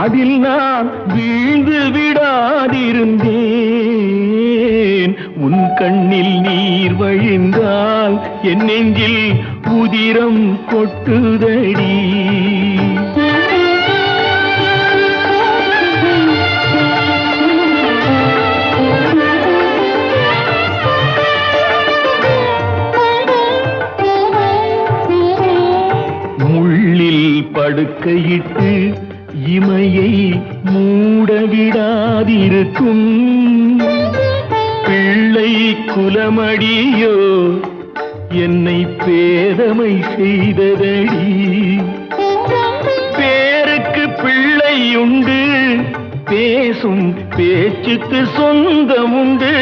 அதில் நான் வீழ்ந்து விடாதிருந்தேன். உன் கண்ணில் நீர் வழிந்தால் என் நெஞ்சில் உதிரம் கொட்டுதடி. முள்ளில் படுக்கையிட்டு இமையை மூடவிடாதிருக்கும் பிள்ளை குலமடியோ என்னை பேதமை செய்ததடி. பேருக்கு பிள்ளை உண்டு, பேசும் பேச்சுக்கு சொந்தம் உண்டு.